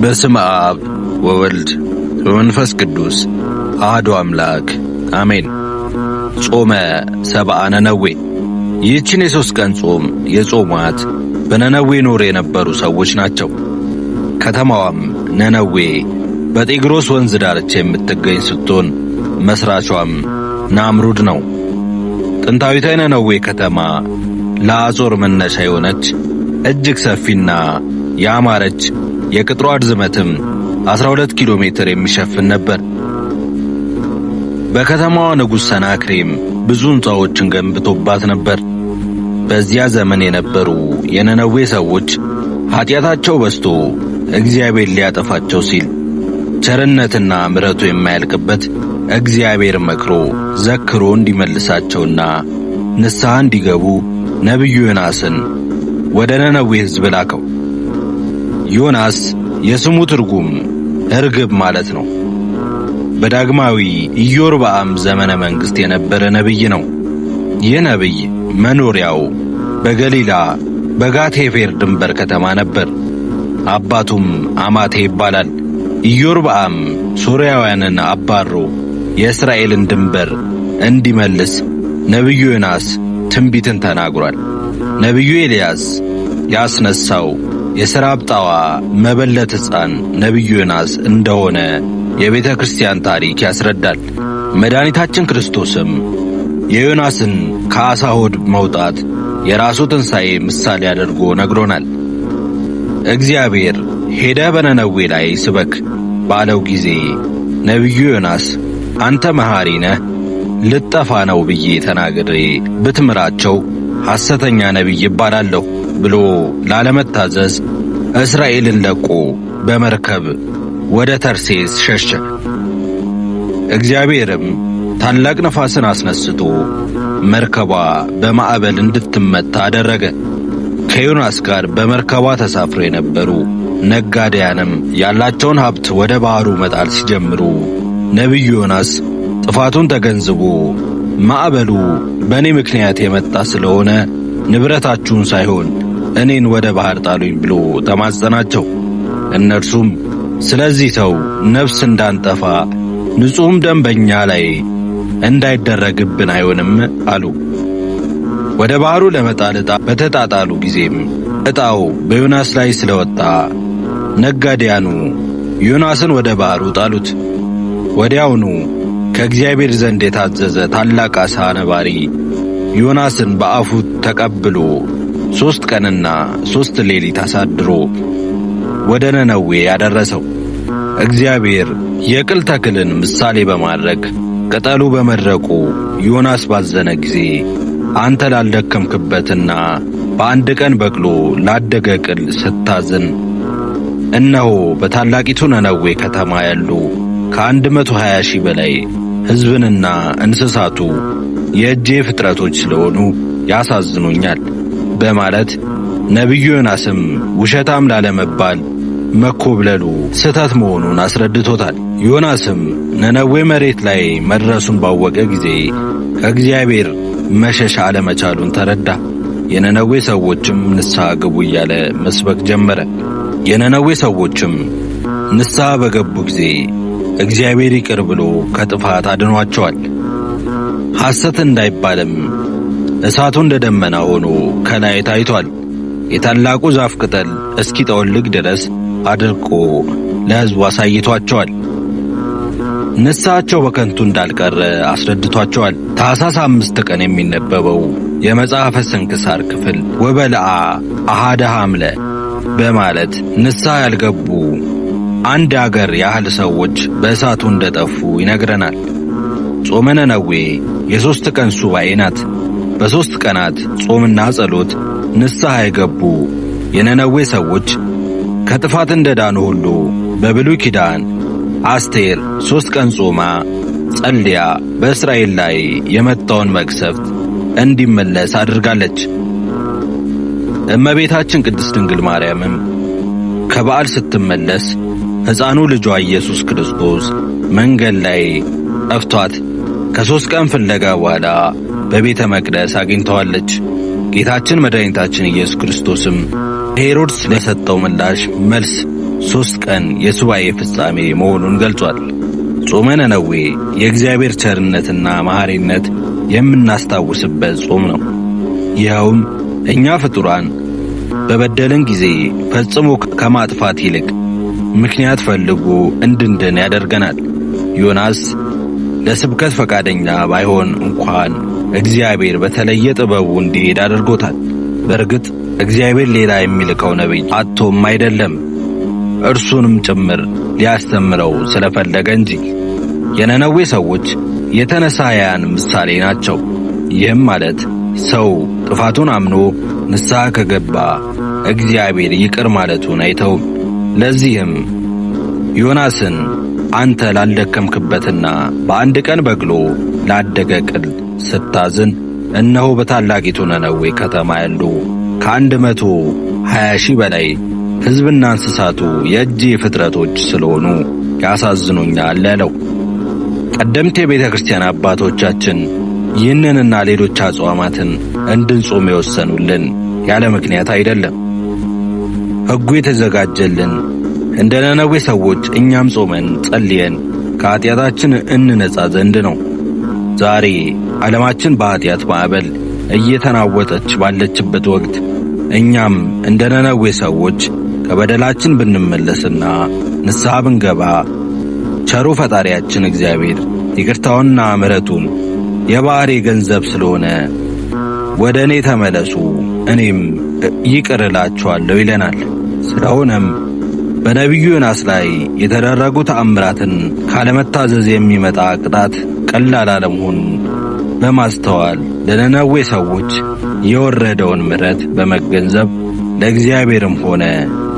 በስመ አብ ወወልድ ወመንፈስ ቅዱስ አሐዱ አምላክ አሜን። ጾመ ሰብአ ነነዌ። ይህችን የ3 ቀን ጾም የጾሟት በነነዌ ኖር የነበሩ ሰዎች ናቸው። ከተማዋም ነነዌ በጤግሮስ ወንዝ ዳርቻ የምትገኝ ስትሆን መስራቿም ናምሩድ ነው። ጥንታዊቷ ነነዌ ከተማ ለአጾር መነሻ የሆነች እጅግ ሰፊና ያማረች የቅጥሯ ርዝመትም 12 ኪሎ ሜትር የሚሸፍን ነበር። በከተማዋ ንጉሥ ሰናክሬም ብዙ ሕንጻዎችን ገንብቶባት ነበር። በዚያ ዘመን የነበሩ የነነዌ ሰዎች ኃጢአታቸው በዝቶ እግዚአብሔር ሊያጠፋቸው ሲል ቸርነትና ምሕረቱ የማያልቅበት እግዚአብሔር መክሮ ዘክሮ እንዲመልሳቸውና ንስሐ እንዲገቡ ነቢዩ ዮናስን ወደ ነነዌ ሕዝብ ላከው። ዮናስ የስሙ ትርጉም እርግብ ማለት ነው። በዳግማዊ ኢዮርብዓም ዘመነ መንግሥት የነበረ ነቢይ ነው። ይህ ነቢይ መኖሪያው በገሊላ በጋትሔፌር ድንበር ከተማ ነበር። አባቱም አማቴ ይባላል። ኢዮርብዓም ሶርያውያንን አባሮ የእስራኤልን ድንበር እንዲመልስ ነቢዩ ዮናስ ትንቢትን ተናግሯል። ነቢዩ ኤልያስ ያስነሳው የሰራጵታዋ መበለት ሕፃን ነቢዩ ዮናስ እንደሆነ የቤተ ክርስቲያን ታሪክ ያስረዳል። መድኃኒታችን ክርስቶስም የዮናስን ከዓሣ ሆድ መውጣት የራሱ ትንሣኤ ምሳሌ አድርጎ ነግሮናል። እግዚአብሔር ሄደህ በነነዌ ላይ ስበክ ባለው ጊዜ ነቢዩ ዮናስ አንተ መሐሪ ነህ፣ ልጠፋ ነው ብዬ ተናግሬ ብትምራቸው ሐሰተኛ ነቢይ ይባላለሁ ብሎ ላለመታዘዝ እስራኤልን ለቆ በመርከብ ወደ ተርሴስ ሸሸ። እግዚአብሔርም ታላቅ ነፋስን አስነስቶ መርከቧ በማዕበል እንድትመታ አደረገ። ከዮናስ ጋር በመርከቧ ተሳፍረው የነበሩ ነጋዴያንም ያላቸውን ሀብት ወደ ባህሩ መጣል ሲጀምሩ ነቢዩ ዮናስ ጥፋቱን ተገንዝቦ ማዕበሉ በእኔ ምክንያት የመጣ ስለሆነ ንብረታችሁን ሳይሆን እኔን ወደ ባህር ጣሉኝ ብሎ ተማጸናቸው። እነርሱም ስለዚህ ሰው ነፍስ እንዳንጠፋ ንጹሕም ደም በእኛ ላይ እንዳይደረግብን አይሆንም አሉ። ወደ ባህሩ ለመጣል ዕጣ በተጣጣሉ ጊዜም ዕጣው በዮናስ ላይ ስለወጣ ነጋዴያኑ ዮናስን ወደ ባህሩ ጣሉት። ወዲያውኑ ከእግዚአብሔር ዘንድ የታዘዘ ታላቅ ዓሣ ነባሪ ዮናስን በአፉ ተቀብሎ 3 ቀንና 3 ሌሊት አሳድሮ ወደ ነነዌ ያደረሰው። እግዚአብሔር የቅል ተክልን ምሳሌ በማድረግ ቅጠሉ በመድረቁ ዮናስ ባዘነ ጊዜ አንተ ላልደከምክበትና በአንድ ቀን በቅሎ ላደገ ቅል ስታዝን፣ እነሆ በታላቂቱ ነነዌ ከተማ ያሉ ከ120,000 በላይ ሕዝብንና እንስሳቱ የእጄ ፍጥረቶች ስለሆኑ ያሳዝኑኛል በማለት ነቢዩ ዮናስም ውሸታም ላለመባል መኮብለሉ ስህተት መሆኑን አስረድቶታል። ዮናስም ነነዌ መሬት ላይ መድረሱን ባወቀ ጊዜ ከእግዚአብሔር መሸሽ አለመቻሉን ተረዳ። የነነዌ ሰዎችም ንስሐ ግቡ እያለ መስበክ ጀመረ። የነነዌ ሰዎችም ንስሐ በገቡ ጊዜ እግዚአብሔር ይቅር ብሎ ከጥፋት አድኗቸዋል። ሐሰት እንዳይባልም እሳቱ እንደ ደመና ሆኖ ከላይ ታይቷል። የታላቁ ዛፍ ቅጠል እስኪጠወልግ ድረስ አድርቆ ለሕዝቡ አሳይቷቸዋል። ንስሐቸው በከንቱ እንዳልቀረ አስረድቷቸዋል። ታኅሳስ 5 ቀን የሚነበበው የመጽሐፈ ስንክሳር ክፍል ወበልዓ አሃደ ሐምለ በማለት ንስሐ ያልገቡ አንድ አገር ያህል ሰዎች በእሳቱ እንደጠፉ ይነግረናል። ጾመ ነነዌ የ3 ቀን ሱባኤ ናት። በ3 ቀናት ጾምና ጸሎት ንስሐ የገቡ የነነዌ ሰዎች ከጥፋት እንደዳኑ ሁሉ በብሉይ ኪዳን አስቴር 3 ቀን ጾማ ጸልያ በእስራኤል ላይ የመጣውን መቅሰፍት እንዲመለስ አድርጋለች። እመቤታችን ቅድስት ድንግል ማርያምም ከበዓል ስትመለስ ሕፃኑ ልጇ ኢየሱስ ክርስቶስ መንገድ ላይ ጠፍቷት ከ3 ቀን ፍለጋ በኋላ በቤተ መቅደስ አግኝተዋለች። ጌታችን መድኃኒታችን ኢየሱስ ክርስቶስም ሄሮድስ ለሰጠው ምላሽ መልስ 3 ቀን የሱባኤ ፍጻሜ መሆኑን ገልጿል። ጾመ ነነዌ የእግዚአብሔር ቸርነትና መሐሪነት የምናስታውስበት ጾም ነው። ይኸውም እኛ ፍጡራን በበደልን ጊዜ ፈጽሞ ከማጥፋት ይልቅ ምክንያት ፈልጎ እንድንድን ያደርገናል። ዮናስ ለስብከት ፈቃደኛ ባይሆን እንኳን እግዚአብሔር በተለየ ጥበቡ እንዲሄድ አድርጎታል። በእርግጥ እግዚአብሔር ሌላ የሚልከው ነቢይ አጥቶም አይደለም፣ እርሱንም ጭምር ሊያስተምረው ስለፈለገ እንጂ። የነነዌ ሰዎች የተነሳያን ምሳሌ ናቸው። ይህም ማለት ሰው ጥፋቱን አምኖ ንስሐ ከገባ እግዚአብሔር ይቅር ማለቱን አይተውም። ለዚህም ዮናስን አንተ ላልደከምክበትና በአንድ ቀን በቅሎ ላደገ ቅል ስታዝን፣ እነሆ በታላቂቱ ነነዌ ከተማ ያሉ ከ120,000 በላይ ሕዝብና እንስሳቱ የእጄ ፍጥረቶች ስለሆኑ ያሳዝኑኛል አለው። ቀደምት የቤተ ክርስቲያን አባቶቻችን ይህንንና ሌሎች አጽዋማትን እንድንጾም የወሰኑልን ያለ ምክንያት አይደለም። ሕጉ የተዘጋጀልን እንደ ነነዌ ሰዎች እኛም ጾመን ጸልየን ከኃጢአታችን እንነጻ ዘንድ ነው። ዛሬ ዓለማችን በኃጢአት ማዕበል እየተናወጠች ባለችበት ወቅት እኛም እንደ ነነዌ ሰዎች ከበደላችን ብንመለስና ንስሐ ብንገባ ቸሩ ፈጣሪያችን እግዚአብሔር ይቅርታውንና ምሕረቱን የባሕሪ ገንዘብ ስለሆነ ወደ እኔ ተመለሱ እኔም ይቅር እላችኋለሁ ይለናል። ስለሆነም በነቢዩ ዮናስ ላይ የተደረጉ ተአምራትን ካለመታዘዝ የሚመጣ ቅጣት ቀላል አለመሆኑን በማስተዋል ለነነዌ ሰዎች የወረደውን ምሕረት በመገንዘብ ለእግዚአብሔርም ሆነ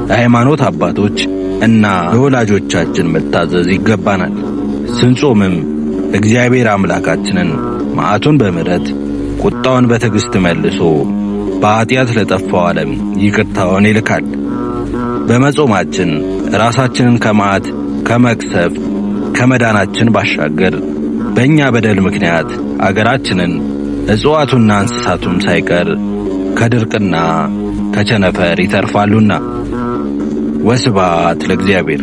ለሃይማኖት አባቶች እና ለወላጆቻችን መታዘዝ ይገባናል። ስንጾምም እግዚአብሔር አምላካችንን መዓቱን በምሕረት ቁጣውን በትዕግሥት መልሶ በኃጢአት ለጠፋው ዓለም ይቅርታውን ይልካል። በመጾማችን ራሳችንን ከመዓት ከመቅሰፍት ከመዳናችን ባሻገር በእኛ በደል ምክንያት አገራችንን እጽዋቱና እንስሳቱም ሳይቀር ከድርቅና ከቸነፈር ይተርፋሉና። ወስብሐት ለእግዚአብሔር።